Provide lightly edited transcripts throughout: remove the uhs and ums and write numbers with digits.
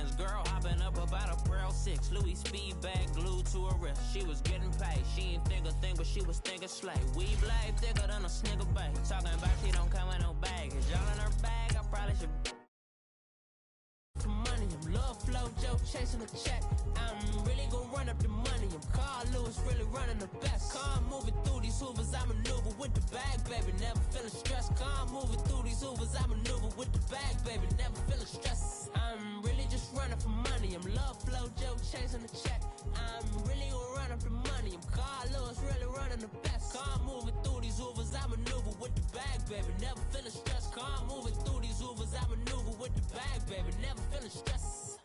millions. Girl hopping up about a Pearl 6. Louis speed bag glued to her wrist. She was getting paid. She ain't think a thing, but she was thinking slay. We blade thicker than a Snicker bag. Talking about she don't come with no baggage. All in her bag, I probably should. For money, I'm love flow, Joe chasing a check. I'm really gonna run up the money. I'm Carl Lewis, really running the best. Car moving through these hoovers, I maneuver with the bag, baby. Never feeling stressed. Car moving through these hoovers, I maneuver with the bag, baby. Never feeling stressed. I'm really just running for money. I'm love flow, Joe chasing the check. I'm really gonna run up the money. I'm Carl Lewis, really running the best. Car moving through these hoovers, I maneuver with the bag, baby. Never feeling stressed. Car moving through these hoovers, I maneuver with the bag, baby. Never feeling stressed.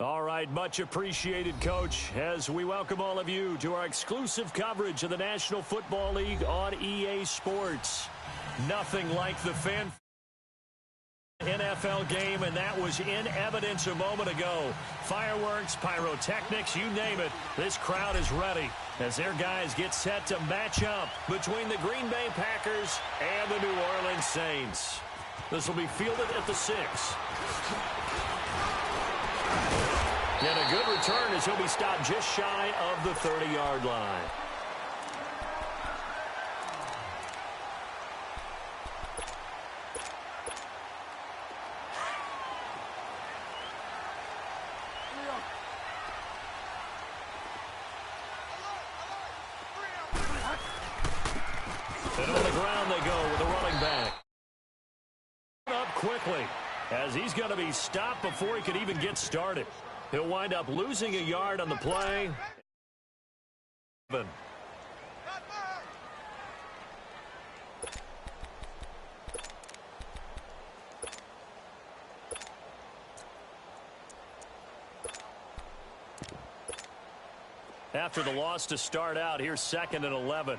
All right, much appreciated, Coach, as we welcome all of you to our exclusive coverage of the National Football League on EA Sports. Nothing like the fan NFL game, and that was in evidence a moment ago. Fireworks, pyrotechnics, you name it. This crowd is ready as their guys get set to match up between the Green Bay Packers and the New Orleans Saints. This will be fielded at the 6. And a good return as he'll be stopped just shy of the 30-yard line. And on the ground they go with a running back. Up quickly as he's going to be stopped before he could even get started. He'll wind up losing a yard on the play. After the loss to start out, here's 2nd and 11.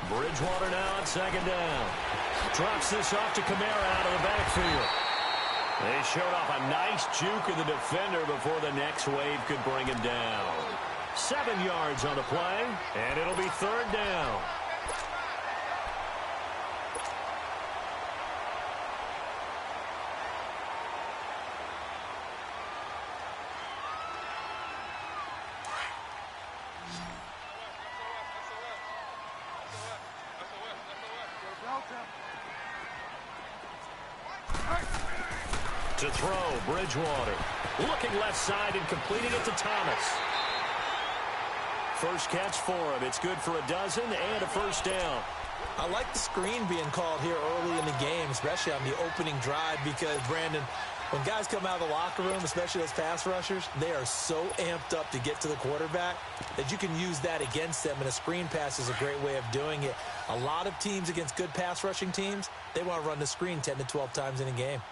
Bridgewater now on 2nd down. Drops this off to Kamara out of the backfield. They showed off a nice juke of the defender before the next wave could bring him down. 7 yards on the play, and it'll be 3rd down. To throw, Bridgewater. Looking left side and completing it to Thomas. First catch for him. It's good for a dozen and a 1st down. I like the screen being called here early in the game, especially on the opening drive, because, Brandon, when guys come out of the locker room, especially those pass rushers, they are so amped up to get to the quarterback that you can use that against them, and a screen pass is a great way of doing it. A lot of teams against good pass rushing teams, they want to run the screen 10 to 12 times in a game.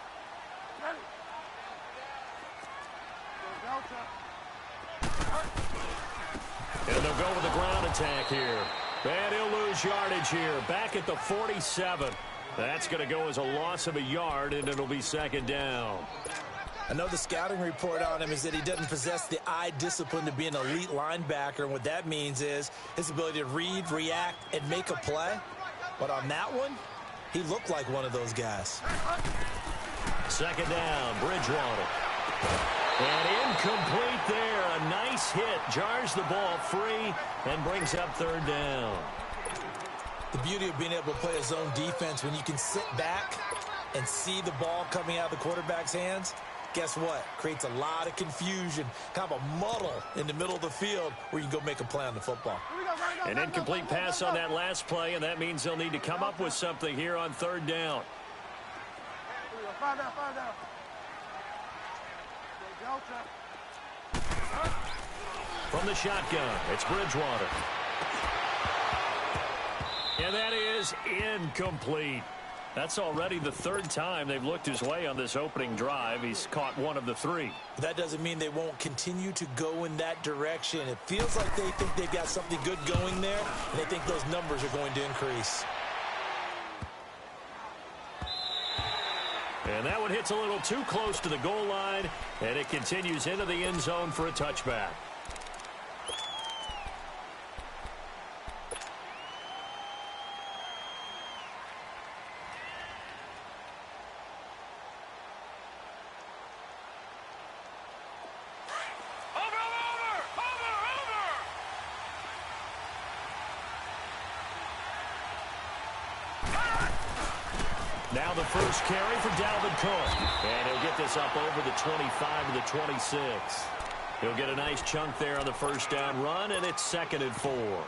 And they'll go with the ground attack here. And he'll lose yardage here. Back at the 47. That's going to go as a loss of a yard, and it'll be 2nd down. I know the scouting report on him is that he doesn't possess the eye discipline to be an elite linebacker. And what that means is his ability to read, react, and make a play. But on that one, he looked like one of those guys. 2nd down, Bridgewater. And incomplete there. A nice hit. Jars the ball free and brings up 3rd down. The beauty of being able to play a zone defense when you can sit back and see the ball coming out of the quarterback's hands, guess what? Creates a lot of confusion, kind of a muddle in the middle of the field where you can go make a play on the football. An incomplete pass on that last play, and that means they'll need to come up with something here on 3rd down. From the shotgun, it's Bridgewater. And that is incomplete. That's already the third time they've looked his way on this opening drive. He's caught one of the three. That doesn't mean they won't continue to go in that direction. It feels like they think they've got something good going there, and they think those numbers are going to increase. And that one hits a little too close to the goal line, and it continues into the end zone for a touchback. Now the first carry for Dalvin Cook. And he'll get this up over the 25 to the 26. He'll get a nice chunk there on the first down run, and it's 2nd and 4.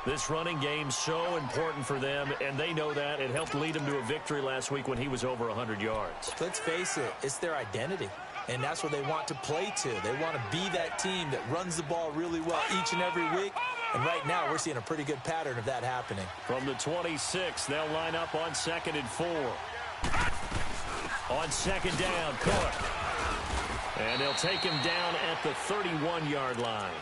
This running game's so important for them, and they know that. It helped lead them to a victory last week when he was over 100 yards. Let's face it, it's their identity, and that's what they want to play to. They want to be that team that runs the ball really well each and every week. And right now, we're seeing a pretty good pattern of that happening. From the 26, they'll line up on 2nd and 4. On 2nd down, Cook. And they'll take him down at the 31-yard line.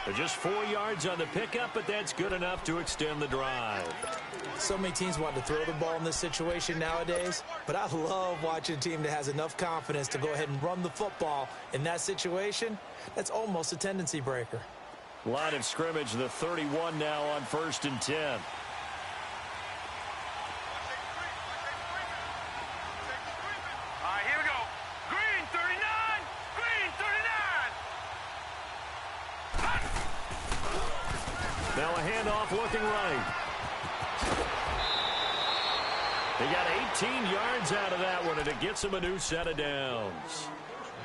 They're just 4 yards on the pickup, but that's good enough to extend the drive. So many teams want to throw the ball in this situation nowadays, but I love watching a team that has enough confidence to go ahead and run the football in that situation. That's almost a tendency breaker. Line of scrimmage, the 31 now on 1st and 10. All right, here we go. Green 39. Green 39. Now a handoff looking right. He got 18 yards out of that one, and it gets him a new set of downs.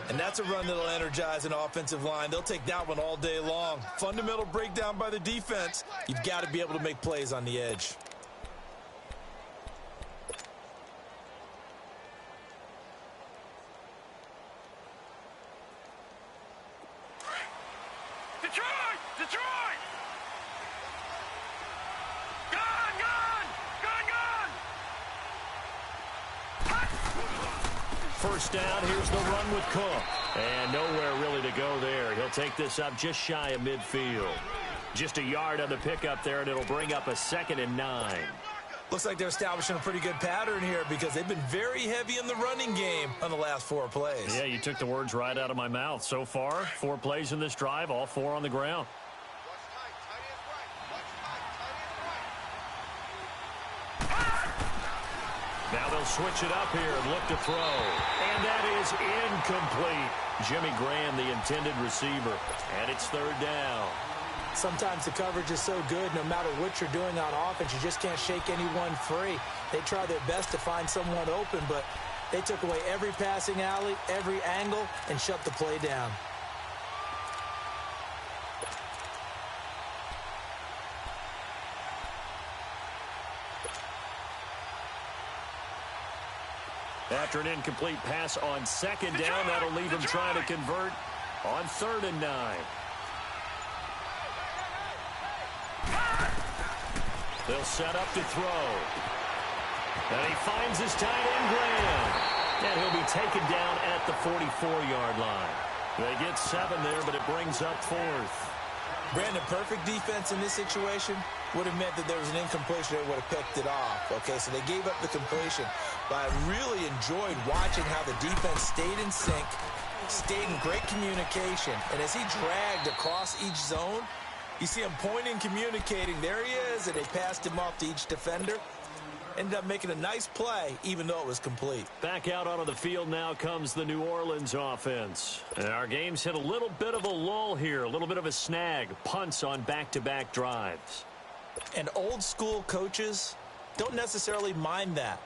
And that's a run that'll energize an offensive line. They'll take that one all day long. Fundamental breakdown by the defense. You've got to be able to make plays on the edge. Detroit! Detroit! Gun! Gun! Gun! Gun! First down, here's the run with Cook. And nowhere really to go there. He'll take this up just shy of midfield. Just a yard on the pickup there, and it'll bring up a 2nd and 9. Looks like they're establishing a pretty good pattern here because they've been very heavy in the running game on the last 4 plays. Yeah, you took the words right out of my mouth. So far, 4 plays in this drive, all 4 on the ground. Now they'll switch it up here and look to throw. And that is incomplete. Jimmy Graham, the intended receiver. And it's 3rd down. Sometimes the coverage is so good, no matter what you're doing on offense, you just can't shake anyone free. They try their best to find someone open, but they took away every passing alley, every angle, and shut the play down. After an incomplete pass on 2nd down, that'll leave him trying to convert on 3rd and 9. They'll set up to throw. And he finds his tight end, Graham. And he'll be taken down at the 44-yard line. They get 7 there, but it brings up 4th. Brandon, perfect defense in this situation would have meant that there was an incompletion. They would have picked it off. Okay, so they gave up the completion. But I really enjoyed watching how the defense stayed in sync, stayed in great communication. And as he dragged across each zone, you see him pointing, communicating. There he is, and they passed him off to each defender. Ended up making a nice play, even though it was complete. Back out onto the field now comes the New Orleans offense. And our game's hit a little bit of a lull here, a little bit of a snag. Punts on back-to-back drives. And old-school coaches don't necessarily mind that.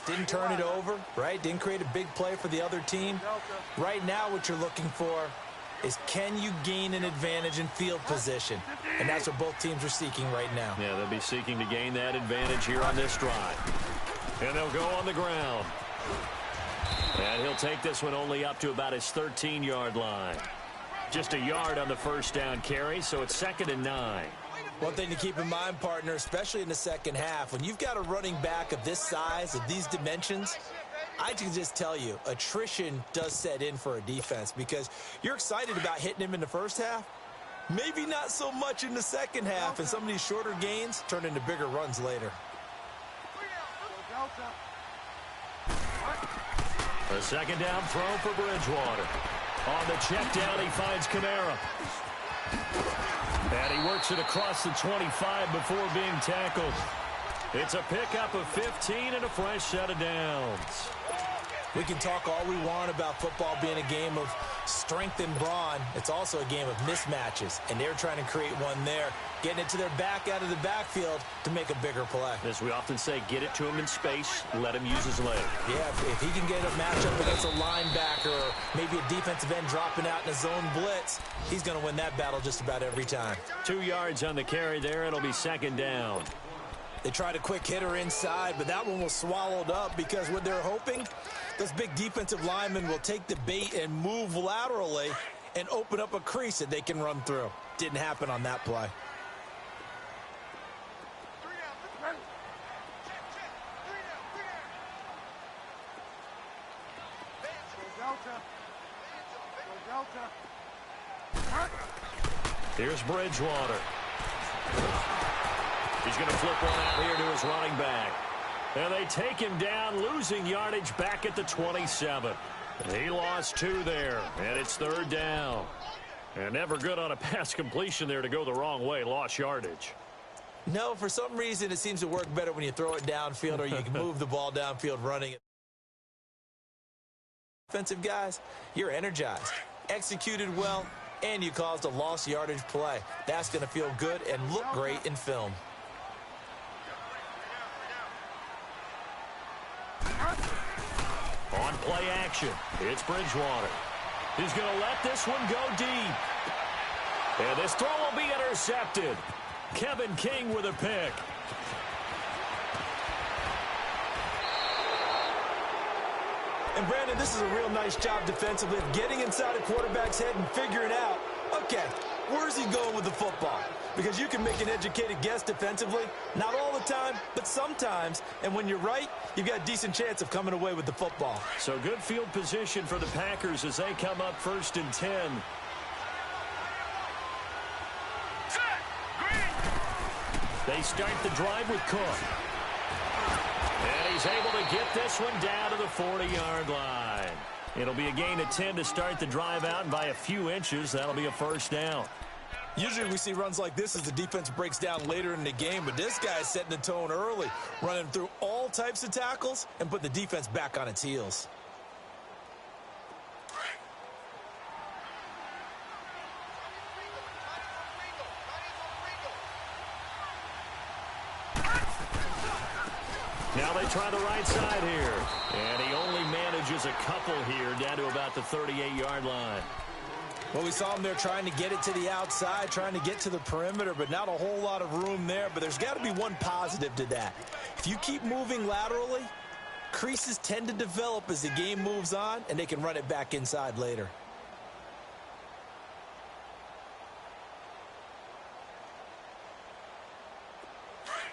Didn't turn it over, right? Didn't create a big play for the other team. Right now what you're looking for is, can you gain an advantage in field position? And that's what both teams are seeking right now. Yeah, they'll be seeking to gain that advantage here on this drive. And they'll go on the ground. And he'll take this one only up to about his 13-yard line. Just a yard on the first down carry, so it's 2nd and 9. One thing to keep in mind, partner, especially in the second half, when you've got a running back of this size, of these dimensions, I can just tell you, attrition does set in for a defense because you're excited about hitting him in the first half. Maybe not so much in the second half, and some of these shorter gains turn into bigger runs later. A second down throw for Bridgewater. On the check down, he finds Kamara. And he works it across the 25 before being tackled. It's a pickup of 15 and a fresh set of downs. We can talk all we want about football being a game of strength and brawn. It's also a game of mismatches, and they're trying to create one there, getting it to their back out of the backfield to make a bigger play. As we often say, get it to him in space, let him use his leg. Yeah, if he can get a matchup against a linebacker or maybe a defensive end dropping out in a zone blitz, he's going to win that battle just about every time. 2 yards on the carry there. It'll be second down. They tried a quick hitter inside, but that one was swallowed up because what they're hoping, those big defensive linemen will take the bait and move laterally and open up a crease that they can run through. Didn't happen on that play. Here's Bridgewater. He's going to flip one out here to his running back. And they take him down, losing yardage back at the 27. He lost 2 there, and it's third down. And never good on a pass completion there to go the wrong way. Lost yardage. No, for some reason it seems to work better when you throw it downfield or you can move the ball downfield running it. Defensive guys, you're energized, executed well, and you caused a lost yardage play. That's going to feel good and look great in film. On play action, it's Bridgewater. He's going to let this one go deep. And this throw will be intercepted. Kevin King with a pick. And Brandon, this is a real nice job defensively of getting inside a quarterback's head and figuring out, okay, where's he going with the football? Because you can make an educated guess defensively, not all the time, but sometimes. And when you're right, you've got a decent chance of coming away with the football. So good field position for the Packers as they come up 1st and 10. They start the drive with Cook. And he's able to get this one down to the 40-yard line. It'll be a gain of 10 to start the drive out, and by a few inches, that'll be a first down. Usually we see runs like this as the defense breaks down later in the game, but this guy's setting the tone early, running through all types of tackles and put the defense back on its heels. Now they try the right side here. And he only manages a couple here down to about the 38-yard line. Well, we saw him there trying to get it to the outside, trying to get to the perimeter, but not a whole lot of room there. But there's got to be one positive to that. If you keep moving laterally, creases tend to develop as the game moves on, and they can run it back inside later.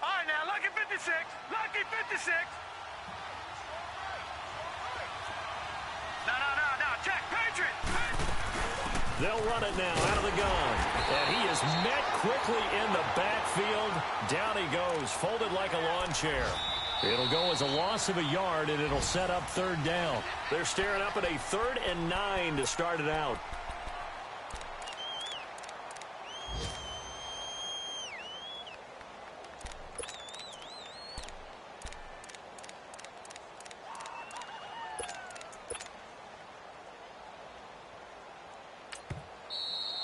All right, now, lucky 56. Lucky 56. No, check. Patriot. They'll run it now out of the gun. And he is met quickly in the backfield. Down he goes, folded like a lawn chair. It'll go as a loss of a yard, and it'll set up third down. They're staring up at a 3rd and 9 to start it out.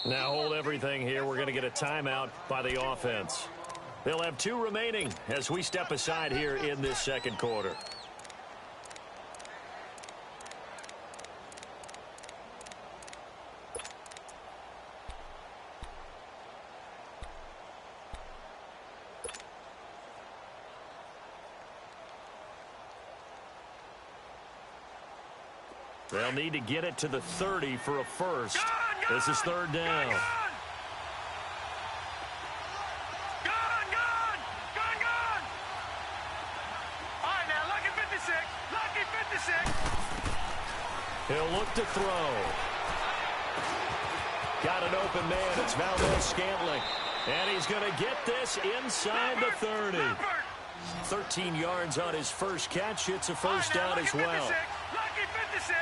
Now hold everything here. We're going to get a timeout by the offense. They'll have 2 remaining as we step aside here in this second quarter. They'll need to get it to the 30 for a first. This is third down. to throw. Got an open man. It's Valdez-Scantling. And he's going to get this inside the 30. 13 yards on his first catch. It's a first down as well.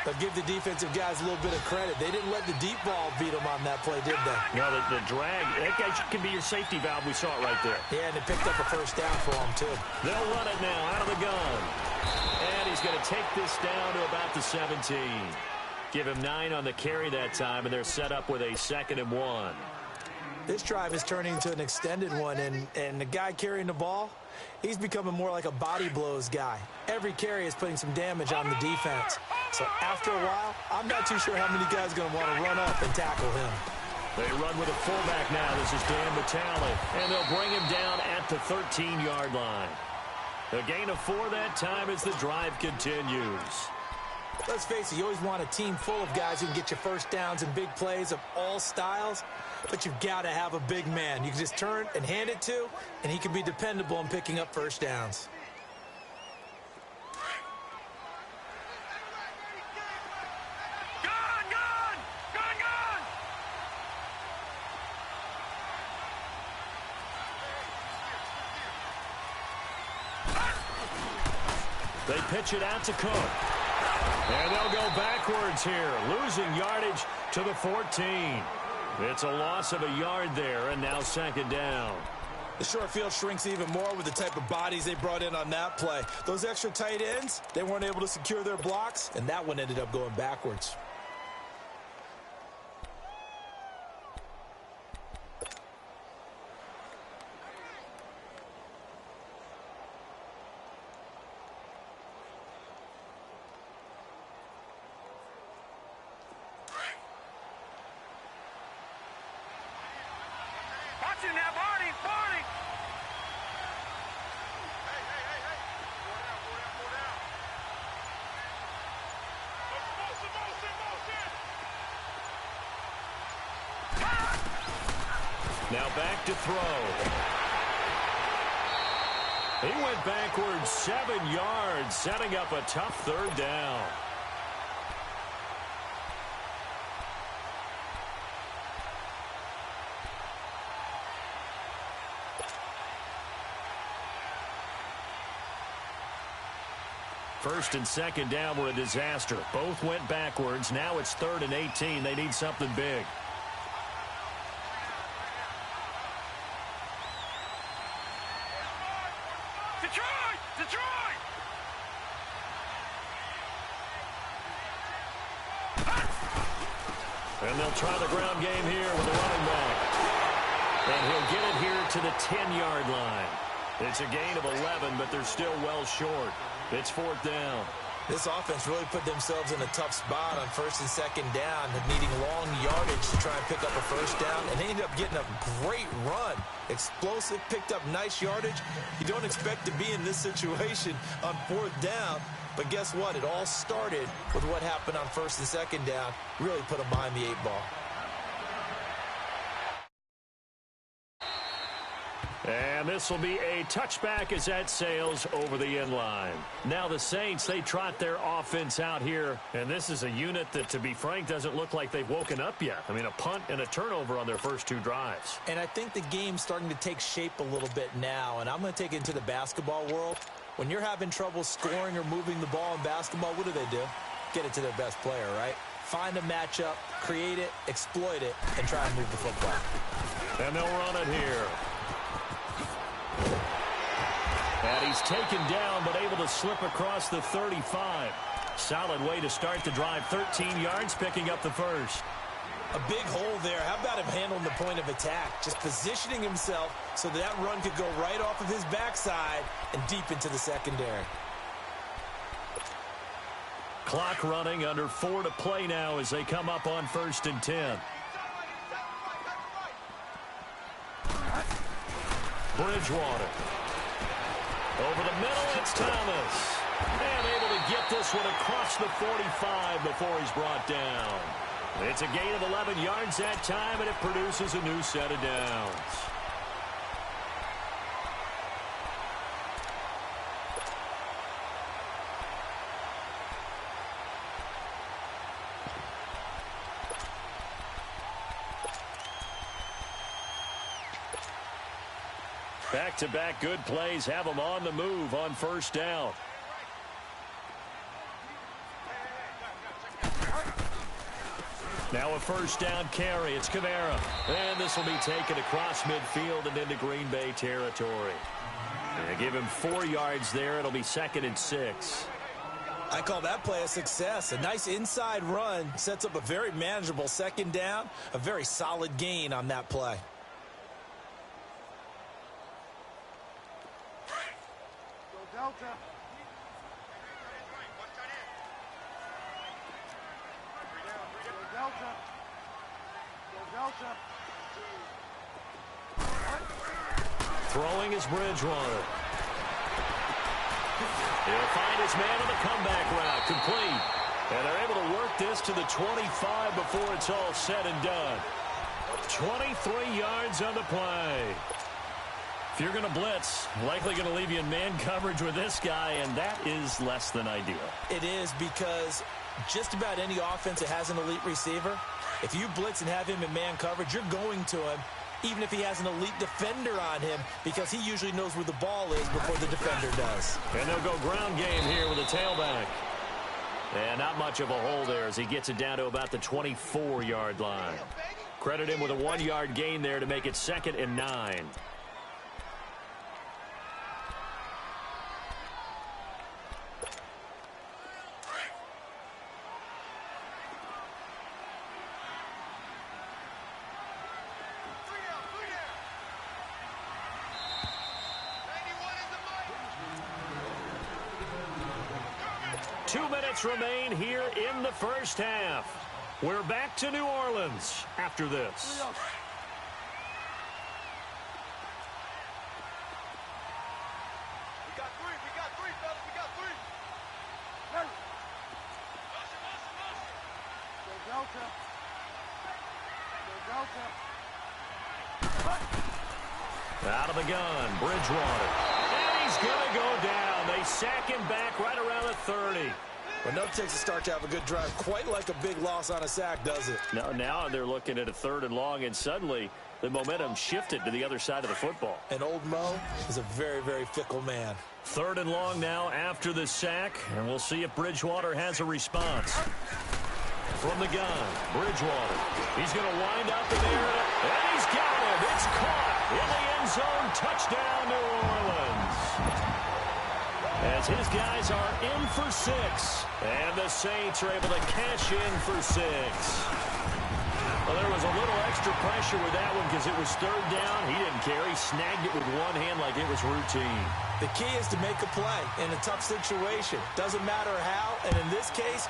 But give the defensive guys a little bit of credit. They didn't let the deep ball beat them on that play, did they? No, the drag, that guy can be your safety valve. We saw it right there. Yeah, and they picked up a first down for him, too. They'll run it now out of the gun. And he's going to take this down to about the 17. Give him 9 on the carry that time, and they're set up with a 2nd and 1. This drive is turning into an extended one, and the guy carrying the ball, he's becoming more like a body blows guy. Every carry is putting some damage on the defense. So after a while, I'm not too sure how many guys are going to want to run up and tackle him. They run with a fullback now. This is Dan Vitale, and they'll bring him down at the 13-yard line. A gain of 4 that time as the drive continues. Let's face it, you always want a team full of guys who can get you first downs and big plays of all styles, but you've got to have a big man you can just turn and hand it to, and he can be dependable in picking up first downs. They pitch it out to Cook. And they'll go backwards here, losing yardage to the 14. It's a loss of a yard there, and now 2nd down. The short field shrinks even more with the type of bodies they brought in on that play. Those extra tight ends, they weren't able to secure their blocks, and that one ended up going backwards. Now back to throw. He went backwards 7 yards, setting up a tough 3rd down. First and 2nd down were a disaster. Both went backwards. Now it's 3rd and 18. They need something big. And they'll try the ground game here with the running back. And he'll get it here to the 10-yard line. It's a gain of 11, but they're still well short. It's 4th down. This offense really put themselves in a tough spot on 1st and 2nd down, needing long yardage to try and pick up a first down, and they ended up getting a great run. Explosive, picked up nice yardage. You don't expect to be in this situation on 4th down, but guess what? It all started with what happened on 1st and 2nd down. Really put them behind the 8 ball. And this will be a touchback as that sails over the end line. Now the Saints, they trot their offense out here. And this is a unit that, to be frank, doesn't look like they've woken up yet. I mean, a punt and a turnover on their first 2 drives. And I think the game's starting to take shape a little bit now. And I'm going to take it into the basketball world. When you're having trouble scoring or moving the ball in basketball, what do? Get it to their best player, right? Find a matchup, create it, exploit it, and try and move the football. And they'll run it here. And he's taken down, but able to slip across the 35. Solid way to start the drive. 13 yards, picking up the first. A big hole there. How about him handling the point of attack? Just positioning himself so that run could go right off of his backside and deep into the secondary. Clock running, under 4 to play now as they come up on 1st and 10. Bridgewater. Over the middle, it's Thomas. And able to get this one across the 45 before he's brought down. It's a gain of 11 yards that time, and it produces a new set of downs. Back-to-back good plays have them on the move on first down. Now a first down carry. It's Kamara. And this will be taken across midfield and into Green Bay territory. And give him 4 yards there. It'll be 2nd and 6. I call that play a success. A nice inside run sets up a very manageable 2nd down. A very solid gain on that play. Go Delta. Throwing is Bridgewater. He'll find his man on the comeback route. Complete. And they're able to work this to the 25 before it's all said and done. 23 yards on the play. If you're going to blitz, likely going to leave you in man coverage with this guy, and that is less than ideal. It is, because just about any offense that has an elite receiver, if you blitz and have him in man coverage, you're going to him, even if he has an elite defender on him, because he usually knows where the ball is before the defender does. And they'll go ground game here with a tailback. And not much of a hole there as he gets it down to about the 24-yard line. Credit him with a 1-yard gain there to make it 2nd and 9. Remain here in the first half. We're back to New Orleans after this. We got three, fellas, we got three. Hey. Go Delta. Go Delta. Out of the gun, Bridgewater. And he's going to go down. They sack him back right around the 30. Well, no takes a start to have a good drive, quite like a big loss on a sack, does it? Now they're looking at a 3rd and long, and suddenly the momentum shifted to the other side of the football. And old Mo is a very, very fickle man. 3rd and long now after the sack, and we'll see if Bridgewater has a response. From the gun, Bridgewater. He's going to wind up in there, and he's got it. It's caught in the end zone. Touchdown, New Orleans. As his guys are in for 6. And the Saints are able to cash in for 6. Well, there was a little extra pressure with that one because it was 3rd down. He didn't care. He snagged it with one hand like it was routine. The key is to make a play in a tough situation. Doesn't matter how. And in this case,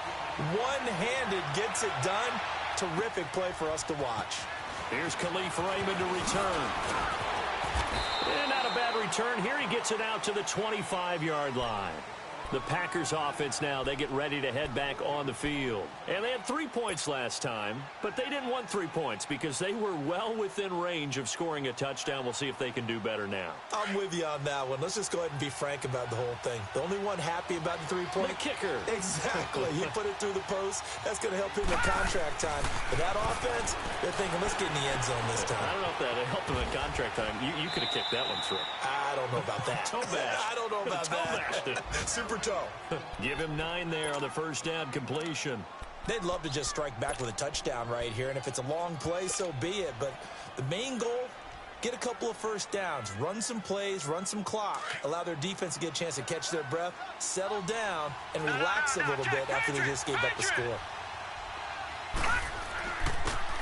one-handed gets it done. Terrific play for us to watch. Here's Khalif Raymond to return. And not a bad return. Here he gets it out to the 25-yard line. The Packers offense now, they get ready to head back on the field. And they had 3 points last time, but they didn't want 3 points because they were well within range of scoring a touchdown. We'll see if they can do better now. I'm with you on that one. Let's just go ahead and be frank about the whole thing. The only one happy about the 3-point? The kicker. Exactly. He put it through the post. That's going to help him in contract time. But that offense, they're thinking, let's get in the end zone this time. I don't know if that helped him in contract time. You could have kicked that one through. I don't know about that. Toe bash. I don't know about that. Super toe. Give him 9 there on the first down completion. They'd love to just strike back with a touchdown right here, and if it's a long play, so be it. But the main goal, get a couple of first downs, run some plays, run some clock, allow their defense to get a chance to catch their breath, settle down, and relax a little bit after they just gave up the score.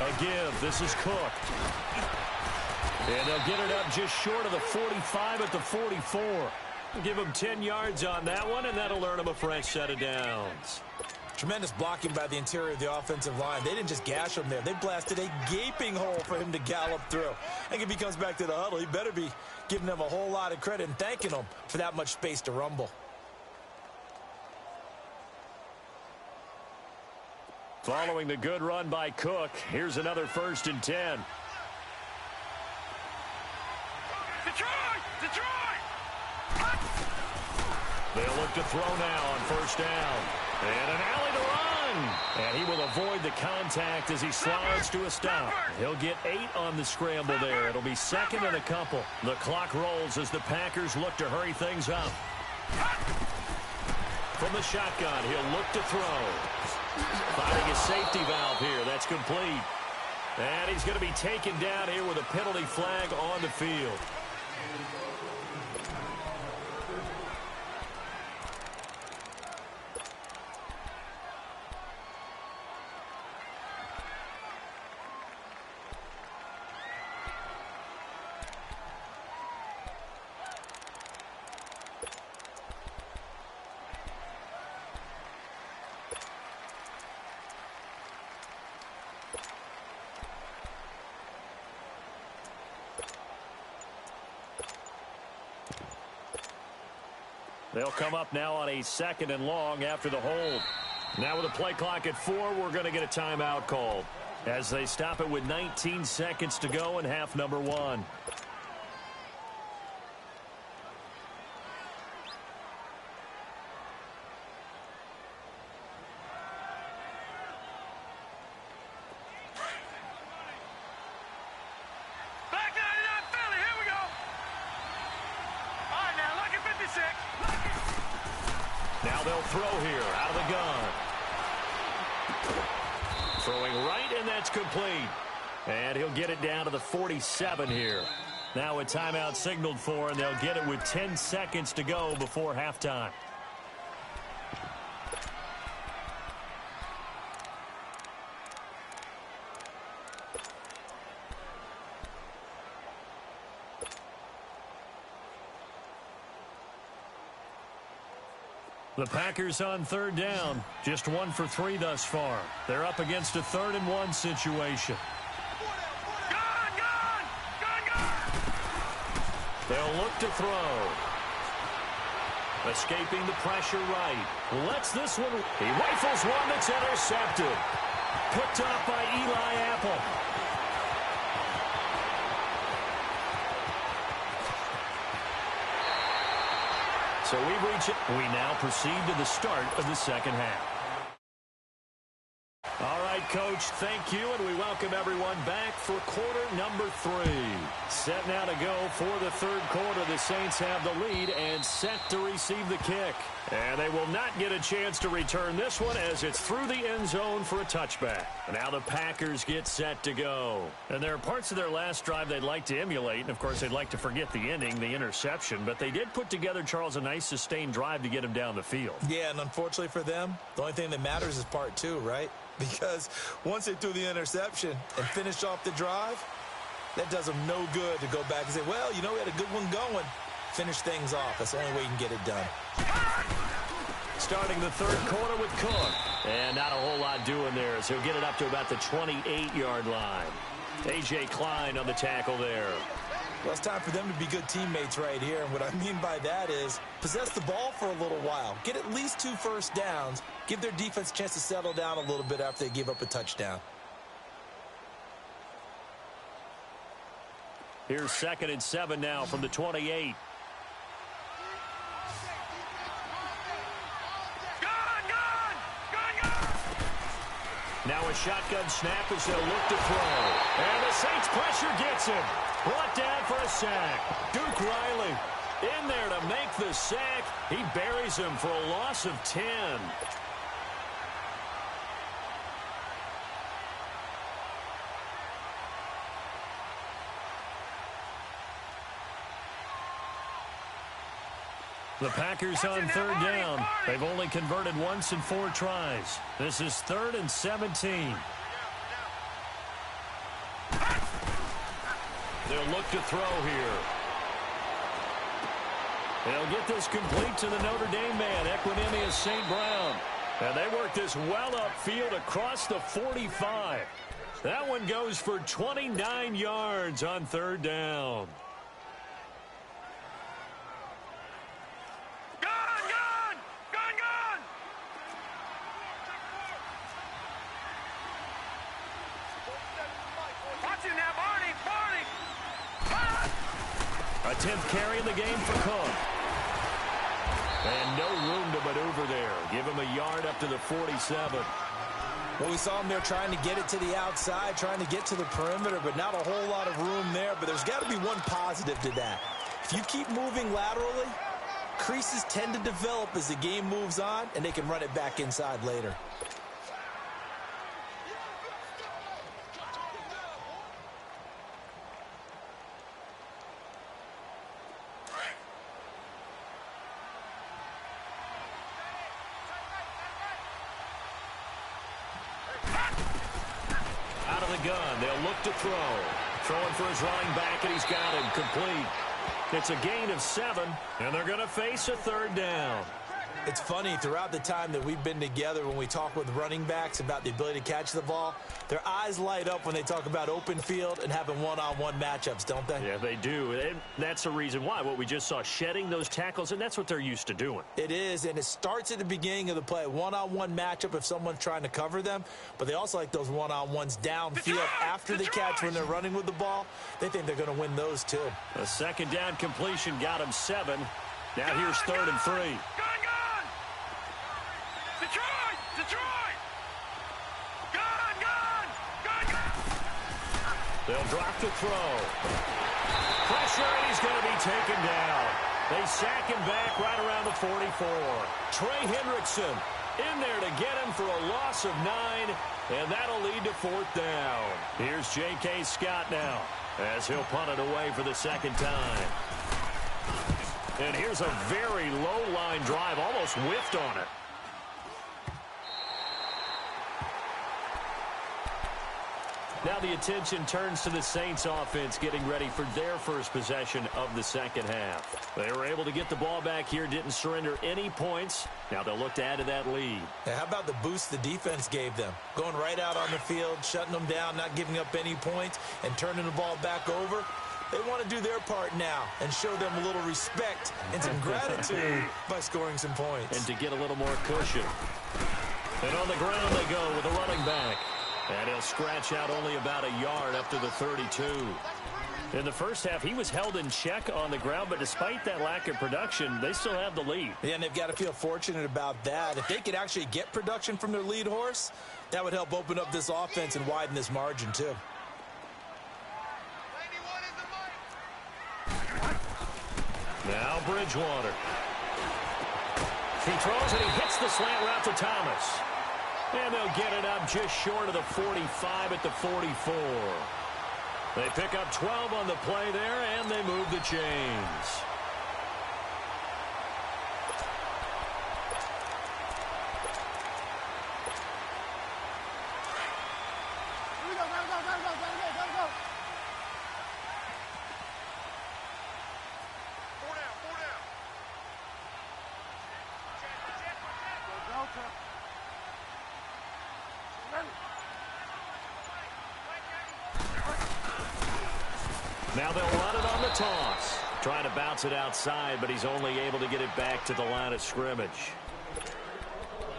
A give. This is Cook. And they'll get it up just short of the 45 at the 44. Give him 10 yards on that one, and that'll earn him a fresh set of downs. Tremendous blocking by the interior of the offensive line. They didn't just gash him there. They blasted a gaping hole for him to gallop through. I think if he comes back to the huddle, he better be giving them a whole lot of credit and thanking them for that much space to rumble. Following the good run by Cook, here's another 1st and 10. Detroit! They'll look to throw now on first down. And an alley to run. And he will avoid the contact as he slides to a stop. He'll get 8 on the scramble there. It'll be second and a couple. The clock rolls as the Packers look to hurry things up. From the shotgun, he'll look to throw. Finding a safety valve here. That's complete. And he's going to be taken down here with a penalty flag on the field. They'll come up now on a second and long after the hold. Now with a play clock at 4, we're going to get a timeout called as they stop it with 19 seconds to go in half number 1. Back 99 Philly, here we go. All right, now, lucky 56. Now they'll throw here out of the gun. Throwing right, and that's complete. And he'll get it down to the 47 here. Now a timeout signaled for, and they'll get it with 10 seconds to go before halftime. The Packers on third down, just 1 for 3 thus far. They're up against a 3rd and 1 situation. They'll look to throw. Escaping the pressure right. Lets this one. He rifles one that's intercepted. Picked up by Eli Apple. So we now proceed to the start of the second half. All right, Coach, thank you, and we welcome everyone back for quarter number 3. Set now to go for the third quarter. The Saints have the lead and set to receive the kick. And they will not get a chance to return this one as it's through the end zone for a touchback. And now the Packers get set to go. And there are parts of their last drive they'd like to emulate, and, of course, they'd like to forget the ending, the interception. But they did put together, Charles, a nice sustained drive to get him down the field. Yeah, and unfortunately for them, the only thing that matters is part 2, right? Because once they threw the interception and finished off the drive, that does them no good to go back and say, well, you know, we had a good one going. Finish things off. That's the only way you can get it done. Starting the third quarter with Cook. And not a whole lot doing there as he'll get it up to about the 28-yard line. A.J. Klein on the tackle there. Well, it's time for them to be good teammates right here. And what I mean by that is possess the ball for a little while. Get at least 2 first downs. Give their defense a chance to settle down a little bit after they give up a touchdown. Here's 2nd and 7 now from the 28. Now a shotgun snap as they'll look to throw. And the Saints pressure gets him. Brought down for a sack. Duke Riley in there to make the sack. He buries him for a loss of 10. The Packers on third down. They've only converted once in 4 tries. This is 3rd and 17. They'll look to throw here. They'll get this complete to the Notre Dame man, Equinemius St. Brown. And they work this well upfield across the 45. That one goes for 29 yards on third down. A 10th carry in the game for Cook. And no room to maneuver there. Give him a yard up to the 47. Well, we saw him there trying to get it to the outside, trying to get to the perimeter, but not a whole lot of room there. But there's got to be one positive to that. If you keep moving laterally, creases tend to develop as the game moves on, and they can run it back inside later. Out of the gun, they'll look to throw. Throwing for his running back, and he's got him complete. It's a gain of 7, and they're going to face a 3rd down. It's funny, throughout the time that we've been together, when we talk with running backs about the ability to catch the ball, their eyes light up when they talk about open field and having one-on-one matchups, don't they? Yeah, they do. And that's the reason why. What we just saw, shedding those tackles, and that's what they're used to doing. It is, and it starts at the beginning of the play. One-on-one matchup if someone's trying to cover them, but they also like those one-on-ones downfield after the catch when they're running with the ball. They think they're going to win those, too. A 2nd down completion got him 7. Now here's 3rd and 3. Detroit! Detroit! Gone! They'll drop to throw. Pressure, and he's going to be taken down. They sack him back right around the 44. Trey Hendrickson in there to get him for a loss of 9, and that'll lead to 4th down. Here's J.K. Scott now as he'll punt it away for the 2nd time. And here's a very low-line drive, almost whiffed on it. Now the attention turns to the Saints offense getting ready for their first possession of the 2nd half. They were able to get the ball back here, didn't surrender any points. Now they'll look to add to that lead. Yeah, how about the boost the defense gave them? Going right out on the field, shutting them down, not giving up any points, and turning the ball back over. They want to do their part now and show them a little respect and some gratitude by scoring some points. And to get a little more cushion. And on the ground they go with a running back. And he'll scratch out only about a yard up to the 32. In the first half, he was held in check on the ground, but despite that lack of production, they still have the lead. Yeah, and they've got to feel fortunate about that. If they could actually get production from their lead horse, that would help open up this offense and widen this margin, too. Now Bridgewater. He throws and he hits the slant route to Thomas. And they'll get it up just short of the 45 at the 44. They pick up 12 on the play there, and they move the chains. Now they'll run it on the toss. Trying to bounce it outside, but he's only able to get it back to the line of scrimmage.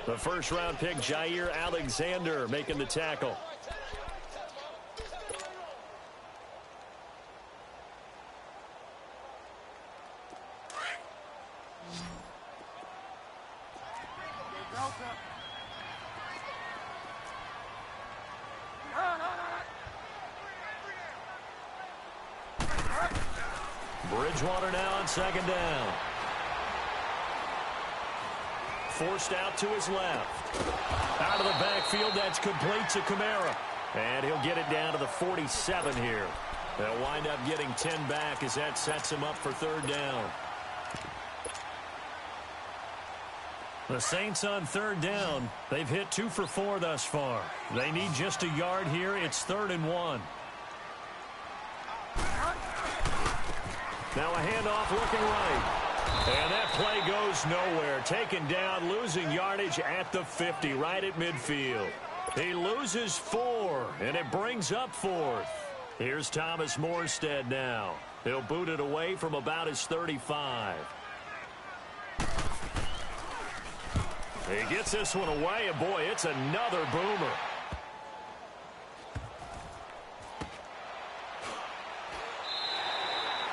The first-round pick, Jair Alexander, making the tackle. Bridgewater now on 2nd down. Forced out to his left. Out of the backfield, that's complete to Kamara. And he'll get it down to the 47 here. They'll wind up getting 10 back as that sets him up for 3rd down. The Saints on 3rd down. They've hit 2 for 4 thus far. They need just a yard here. It's 3rd and 1. Now a handoff looking right. And that play goes nowhere. Taken down, losing yardage at the 50, right at midfield. He loses 4, and it brings up 4th. Here's Thomas Morstead now. He'll boot it away from about his 35. He gets this one away, and boy, it's another boomer.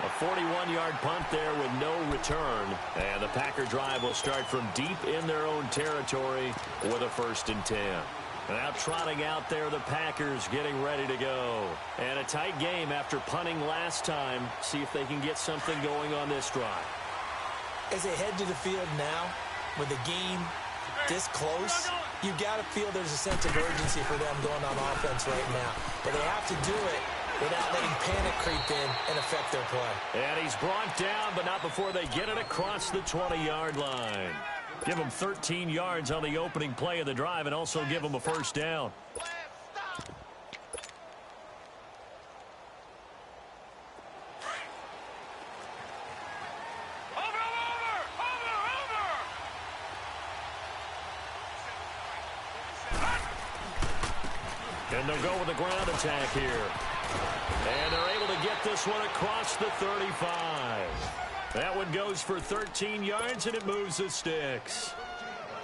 A 41-yard punt there with no return. And the Packer drive will start from deep in their own territory with a 1st and 10. Now trotting out there, the Packers getting ready to go. And a tight game after punting last time. See if they can get something going on this drive. As they head to the field now, with the game this close, you got to feel there's a sense of urgency for them going on offense right now. But they have to do it without letting panic creep in and affect their play. And he's brought down, but not before they get it across the 20-yard line. Give him 13 yards on the opening play of the drive and also give him a first down. And they'll go with a ground attack here. And they're able to get this one across the 35. That one goes for 13 yards, and it moves the sticks.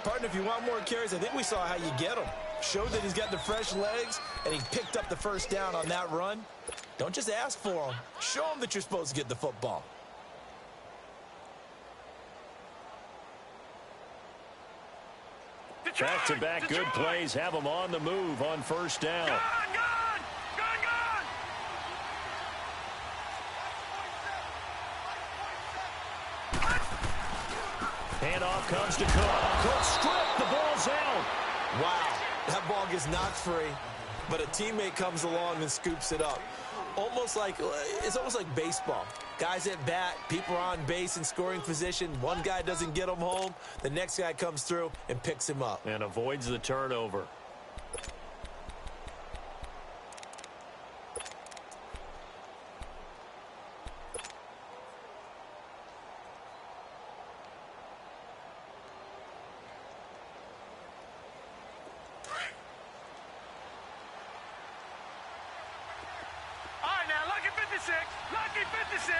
Partner, if you want more carries, I think we saw how you get them. Showed that he's got the fresh legs, and he picked up the first down on that run. Don't just ask for them. Show them that you're supposed to get the football. Back-to-back good plays have them on the move on first down. Gone! Handoff comes to Cook. Cook stripped. The ball's out. Wow, that ball gets knocked free, but a teammate comes along and scoops it up. It's almost like baseball. Guys at bat, people are on base in scoring position. One guy doesn't get him home. The next guy comes through and picks him up. And avoids the turnover. Lucky 56.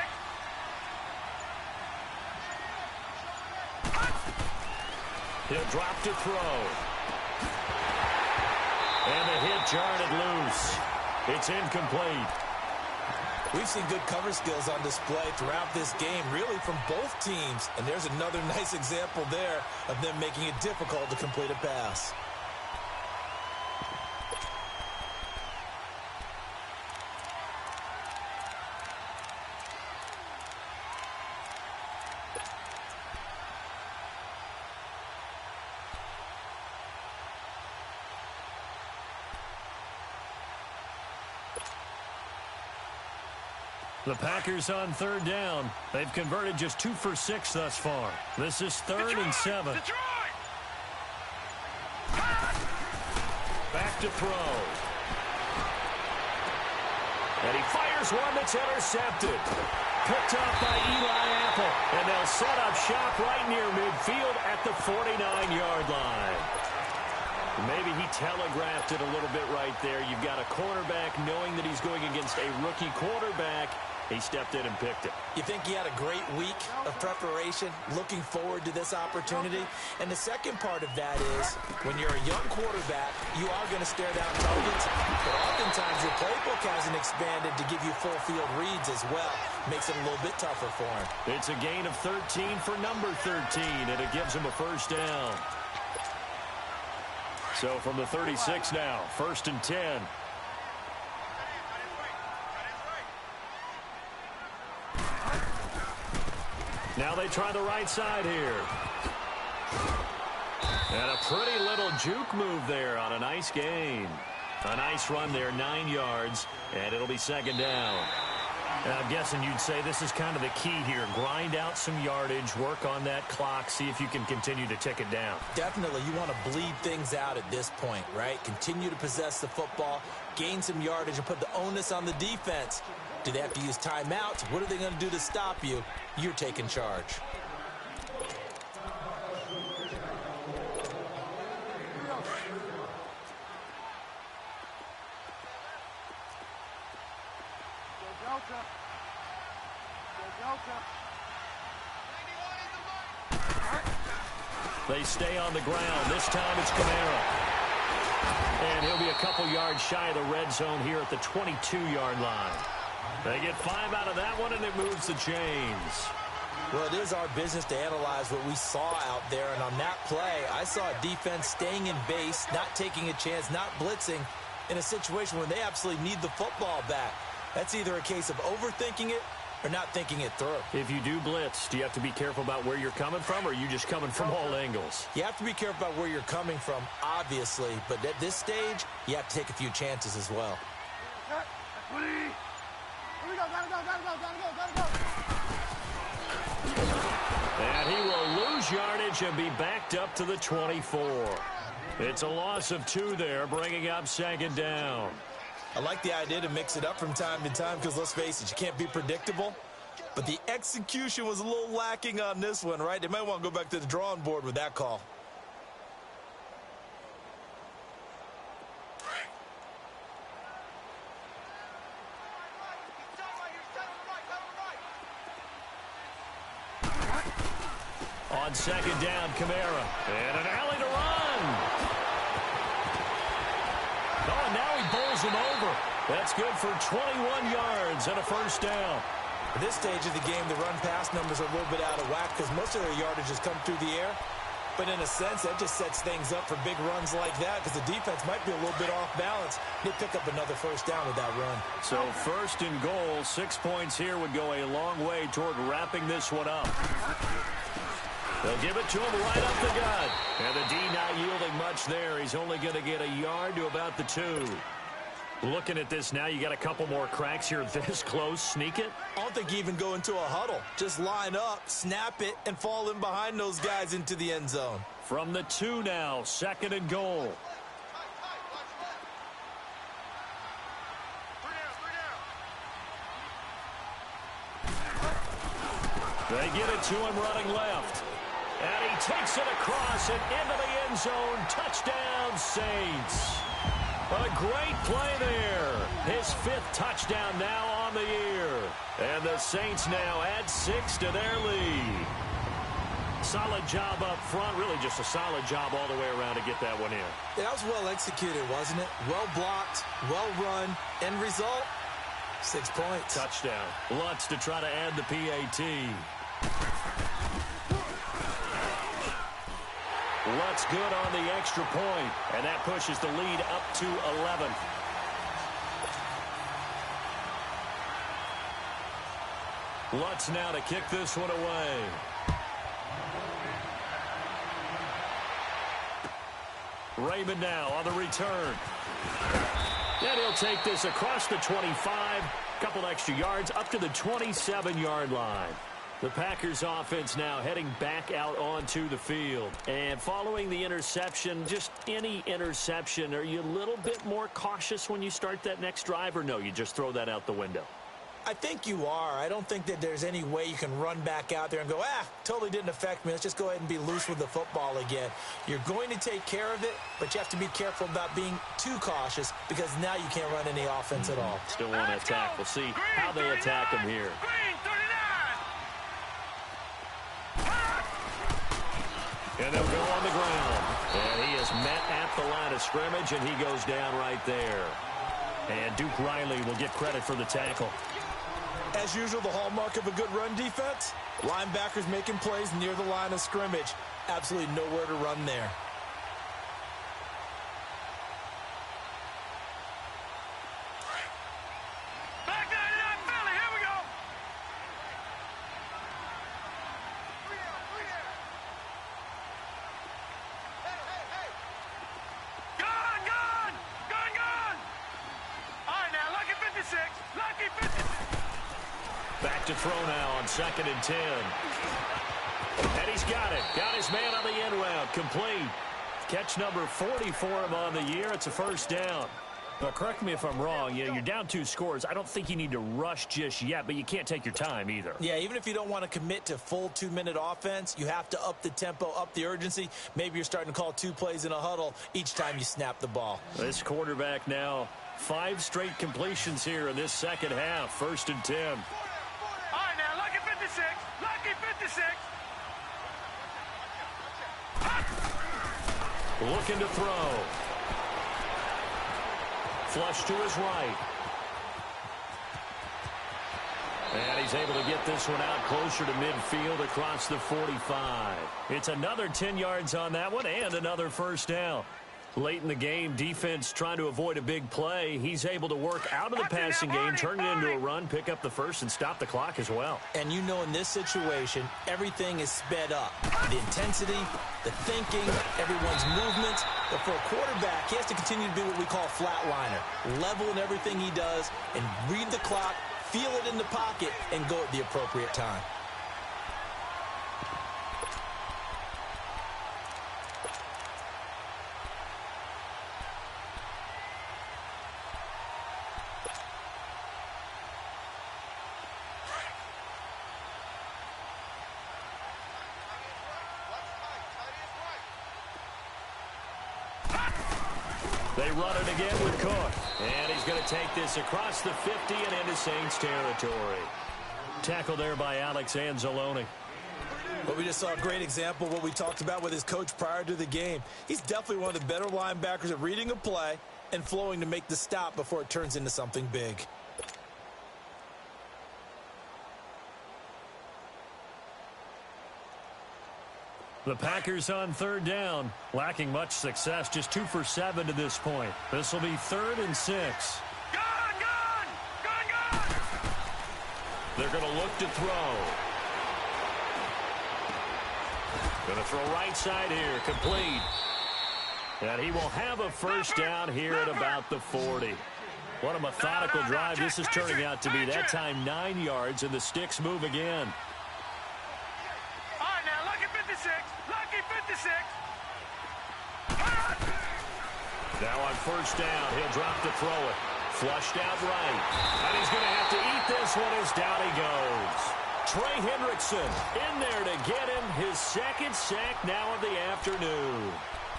He'll drop to throw. And the hit jarred it loose. It's incomplete. We've seen good cover skills on display throughout this game, really from both teams. And there's another nice example there of them making it difficult to complete a pass. The Packers on third down. They've converted just 2 for 6 thus far. This is third and 7. Back to throw. And he fires one that's intercepted. Picked up by Eli Apple. And they'll set up shop right near midfield at the 49-yard line. Maybe he telegraphed it a little bit right there. You've got a cornerback knowing that he's going against a rookie quarterback. He stepped in and picked it. You think he had a great week of preparation, looking forward to this opportunity? And the second part of that is, when you're a young quarterback, you are going to stare down targets, but oftentimes your playbook hasn't expanded to give you full field reads as well. Makes it a little bit tougher for him. It's a gain of 13 for number 13, and it gives him a first down. So from the 36 now, 1st and 10. Now they try the right side here. And a pretty little juke move there on a nice gain. A nice run there, 9 yards, and it'll be 2nd down. And I'm guessing you'd say this is kind of the key here. Grind out some yardage, work on that clock, see if you can continue to tick it down. Definitely. You want to bleed things out at this point, right? Continue to possess the football, gain some yardage, and put the onus on the defense. Do they have to use timeouts? What are they going to do to stop you? You're taking charge. They stay on the ground. This time it's Kamara. And he'll be a couple yards shy of the red zone here at the 22-yard line. They get 5 out of that one, and it moves the chains. Well, it is our business to analyze what we saw out there, and on that play, I saw a defense staying in base, not taking a chance, not blitzing in a situation where they absolutely need the football back. That's either a case of overthinking it or not thinking it through. If you do blitz, do you have to be careful about where you're coming from, or are you just coming from all angles? You have to be careful about where you're coming from, obviously, but at this stage, you have to take a few chances as well. And he will lose yardage and be backed up to the 24. It's a loss of 2 there, bringing up 2nd down. I like the idea to mix it up from time to time because, let's face it, you can't be predictable. But the execution was a little lacking on this one, right? They might want to go back to the drawing board with that call. On 2nd down, Kamara. And an alley to run. Oh, and now he bowls him over. That's good for 21 yards and a 1st down. At this stage of the game, the run-pass numbers are a little bit out of whack because most of their yardage has come through the air. But in a sense, that just sets things up for big runs like that because the defense might be a little bit off balance. They pick up another 1st down with that run. So 1st and goal, 6 points here would go a long way toward wrapping this one up. They'll give it to him right up the gut. And the D not yielding much there. He's only going to get a yard to about the 2. Looking at this now, you got a couple more cracks here this close. Sneak it? I don't think you even go into a huddle. Just line up, snap it, and fall in behind those guys into the end zone. From the 2 now, 2nd and goal. They get it to him running left. And he takes it across and into the end zone. Touchdown, Saints. A great play there. His 5th touchdown now on the year. And the Saints now add 6 to their lead. Solid job up front. Really just a solid job all the way around to get that one in. Yeah, that was well executed, wasn't it? Well blocked, well run. End result, 6 points. Touchdown. Lutz to try to add the PAT. Lutz good on the extra point, and that pushes the lead up to 11. Lutz now to kick this one away. Raymond now on the return. And he'll take this across the 25, couple extra yards up to the 27-yard line. The Packers offense now heading back out onto the field. And following the interception, just any interception, are you a little bit more cautious when you start that next drive, or no, you just throw that out the window? I think you are. I don't think that there's any way you can run back out there and go, totally didn't affect me. Let's just go ahead and be loose with the football again. You're going to take care of it, but you have to be careful about being too cautious because now you can't run any offense at all. Still want to attack. We'll see how they attack him here. And they'll go on the ground. And he is met at the line of scrimmage, and he goes down right there. And Duke Riley will get credit for the tackle. As usual, the hallmark of a good run defense, linebackers making plays near the line of scrimmage. Absolutely nowhere to run there. Back to throw now on 2nd and 10. And he's got it. Got his man on the end route. Complete. Catch number 40 for him on the year. It's a 1st down. Now, correct me if I'm wrong. You're down 2 scores. I don't think you need to rush just yet, but you can't take your time either. Yeah, even if you don't want to commit to full 2-minute offense, you have to up the tempo, up the urgency. Maybe you're starting to call 2 plays in a huddle each time you snap the ball. This quarterback now, 5 straight completions here in this second half. 1st and 10. All right, now, lucky 56. Lucky 56. Looking to throw. Flush to his right. And he he's able to get this one out closer to midfield across the 45. It's another 10 yards on that one and another first down. Late in the game, defense trying to avoid a big play. He's able to work out of the passing game, turn it into a run, pick up the first, and stop the clock as well. And you know in this situation, everything is sped up. The intensity, the thinking, everyone's movements. But for a quarterback, he has to continue to be what we call a flatliner. Level in everything he does and read the clock, feel it in the pocket, and go at the appropriate time. They run it again with Cook. And he's going to take this across the 50 and into Saints territory. Tackle there by Alex Anzalone. But we just saw a great example of what we talked about with his coach prior to the game. He's definitely one of the better linebackers at reading a play and flowing to make the stop before it turns into something big. The Packers on third down, lacking much success, just 2 for 7 to this point. This will be 3rd and 6. Gone! They're going to look to throw. Going to throw right side here, complete. And he will have a first down here at about the 40. What a methodical drive this is turning out to be. That time 9 yards, and the sticks move again. All right, now, lucky 56. Lucky 56. Now on first down, he'll drop to throw it. Flushed out right. And he's going to have to eat this one as down he goes. Trey Hendrickson in there to get him his second sack now of the afternoon.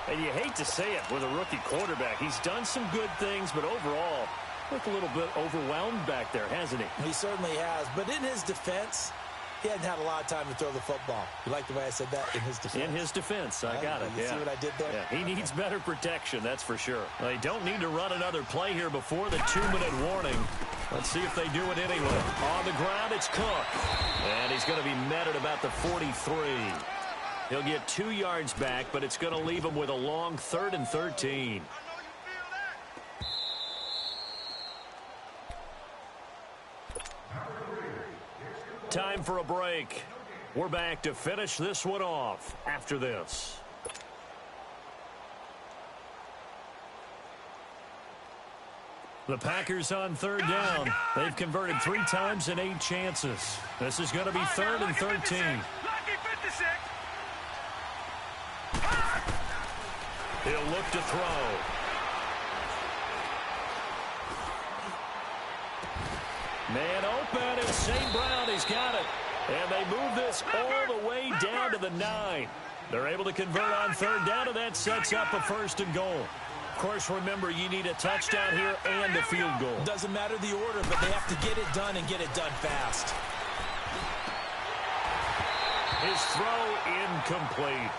And you hate to say it with a rookie quarterback. He's done some good things, but overall, looked a little bit overwhelmed back there, hasn't he? He certainly has. But in his defense, he hadn't had a lot of time to throw the football. You like the way I said that? In his defense. In his defense. I got it. You see what I did there? Yeah, he needs better protection, that's for sure. They don't need to run another play here before the 2-minute warning. Let's see if they do it anyway. On the ground, it's Cook. And he's going to be met at about the 43. He'll get 2 yards back, but it's going to leave him with a long 3rd and 13. Time for a break. We're back to finish this one off after this. The Packers on third down. They've converted 3 times in 8 chances. This is going to be 3rd and 13. Lucky 56. He'll look to throw. Man open, and St. Brown, he's got it. And they move this all the way down to the 9. They're able to convert on third down, and that sets up a 1st and goal. Of course, remember, you need a touchdown here and a field goal. Doesn't matter the order, but they have to get it done and get it done fast. His throw incomplete.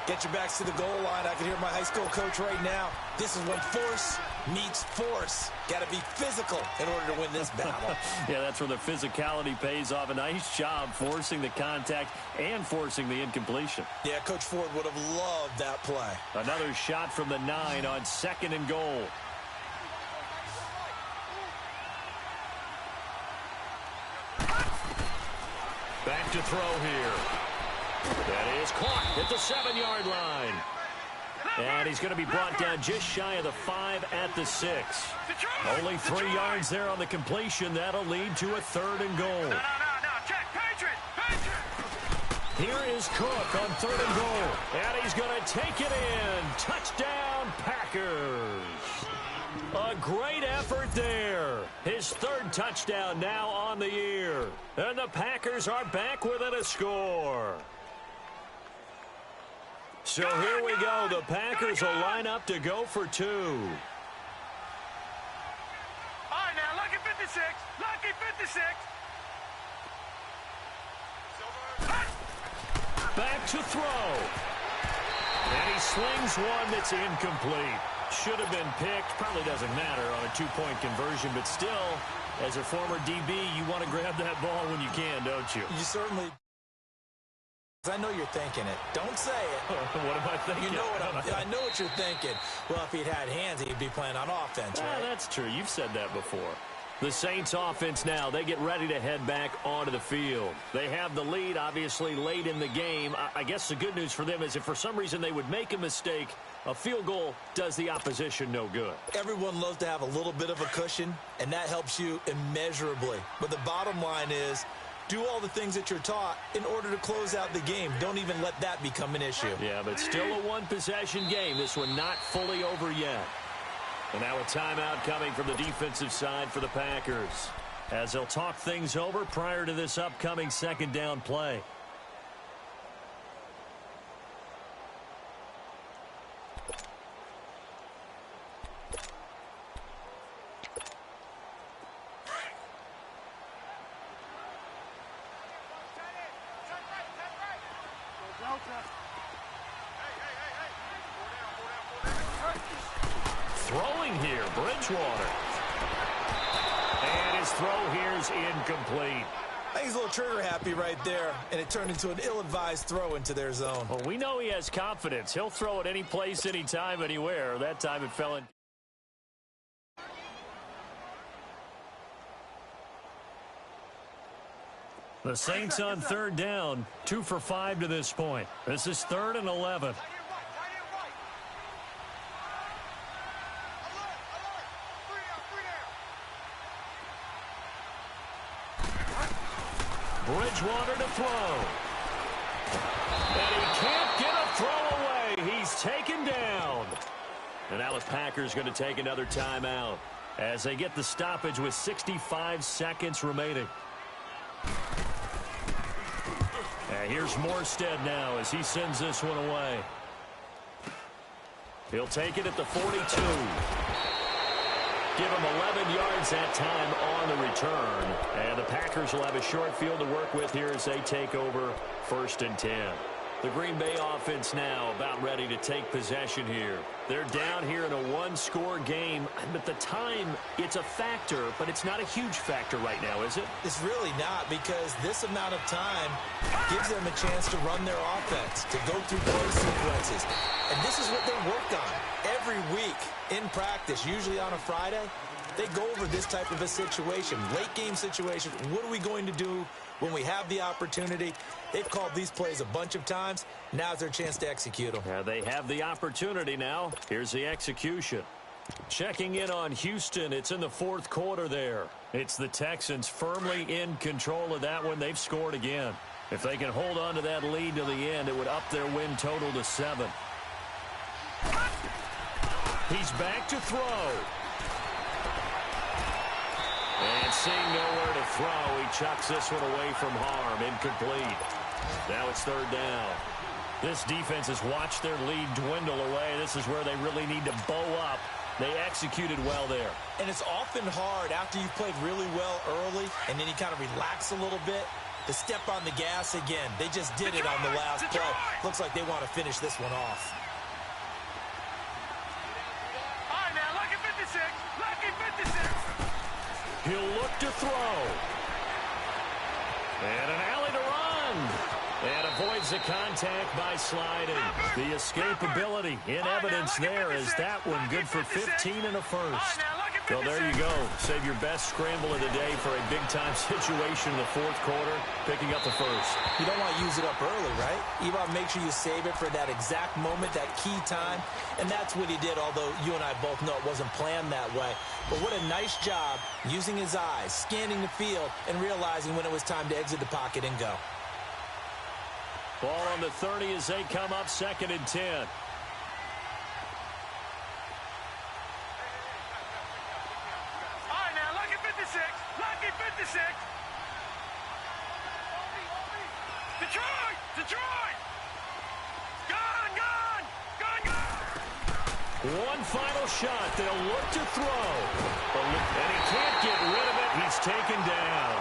Get your backs to the goal line. I can hear my high school coach right now. This is when force meets force. Got to be physical in order to win this battle. Yeah, that's where the physicality pays off. A nice job forcing the contact and forcing the incompletion. Yeah, Coach Ford would have loved that play. Another shot from the 9 on 2nd and goal. Back to throw here. That is caught at the 7-yard line. And he's going to be brought down just shy of the 5 at the 6. Only 3 yards there on the completion. That'll lead to a 3rd and goal. No. Check. Patriot. Here is Cook on 3rd and goal. And he's going to take it in. Touchdown, Packers. A great effort there. His 3rd touchdown now on the year. And the Packers are back within a score. So here we go. The Packers will line up to go for 2. All right, now, lucky 56. Lucky 56. Back to throw. And he slings one that's incomplete. Should have been picked. Probably doesn't matter on a 2-point conversion, but still, As a former DB, you want to grab that ball when you can, don't you? You certainly. I know you're thinking it. Don't say it. What am I thinking? You know I know what you're thinking. Well, if he'd had hands, he'd be playing on offense, right? Yeah, that's true. You've said that before. The Saints offense now, they get ready to head back onto the field. They have the lead, obviously, late in the game. I guess the good news for them is if for some reason they would make a mistake, a field goal does the opposition no good. Everyone loves to have a little bit of a cushion, and that helps you immeasurably. But the bottom line is, do all the things that you're taught in order to close out the game. Don't even let that become an issue. Yeah, but still a one-possession game. This one not fully over yet. And now a timeout coming from the defensive side for the Packers, as they'll talk things over prior to this upcoming second down play. Throwing here, Bridgewater. And his throw here is incomplete. I think he's a little trigger happy right there, and it turned into an ill-advised throw into their zone. Well, we know he has confidence. He'll throw it any place, anytime, anywhere. That time it fell in. The Saints on third down, 2 for 5 to this point. This is 3rd and 11. Bridgewater to throw. And he can't get a throw away. He's taken down. And now the Packers going to take another timeout as they get the stoppage with 65 seconds remaining. And here's Morstead now as he sends this one away. He'll take it at the 42. Give him 11 yards that time on the return. And the Packers will have a short field to work with here as they take over 1st and 10. The Green Bay offense now about ready to take possession here. They're down here in a one-score game. But the time, it's a factor, but it's not a huge factor right now, is it? It's really not, because this amount of time gives them a chance to run their offense, to go through play sequences. And this is what they work on every week in practice, usually on a Friday. They go over this type of a situation, late game situation. What are we going to do when we have the opportunity? They've called these plays a bunch of times. Now's their chance to execute them. Yeah, they have the opportunity now. Here's the execution. Checking in on Houston. It's in the 4th quarter there. It's the Texans firmly in control of that one. They've scored again. If they can hold on to that lead to the end, it would up their win total to 7. He's back to throw. And seeing nowhere to throw, he chucks this one away from harm. Incomplete. Now it's 3rd down. This defense has watched their lead dwindle away. This is where they really need to bow up. They executed well there. And it's often hard after you've played really well early and then you kind of relax a little bit to step on the gas again. They just did it on the last play. Looks like they want to finish this one off. All right, now, lucky 56. Lucky 56. He'll look to throw. And an alley to run. And avoids the contact by sliding. The escapability in evidence there is that one good for 15 and a first. Well, there you go. Save your best scramble of the day for a big-time situation in the 4th quarter, picking up the first. You don't want to use it up early, right? You want to make sure you save it for that exact moment, that key time. And that's what he did, although you and I both know it wasn't planned that way. But what a nice job using his eyes, scanning the field, and realizing when it was time to exit the pocket and go. Ball on the 30 as they come up 2nd and 10. All right, now, lucky 56. Lucky 56. Detroit! Detroit! Gone, gone! Gone, gone! One final shot. They'll look to throw. And he can't get rid of it. He's taken down.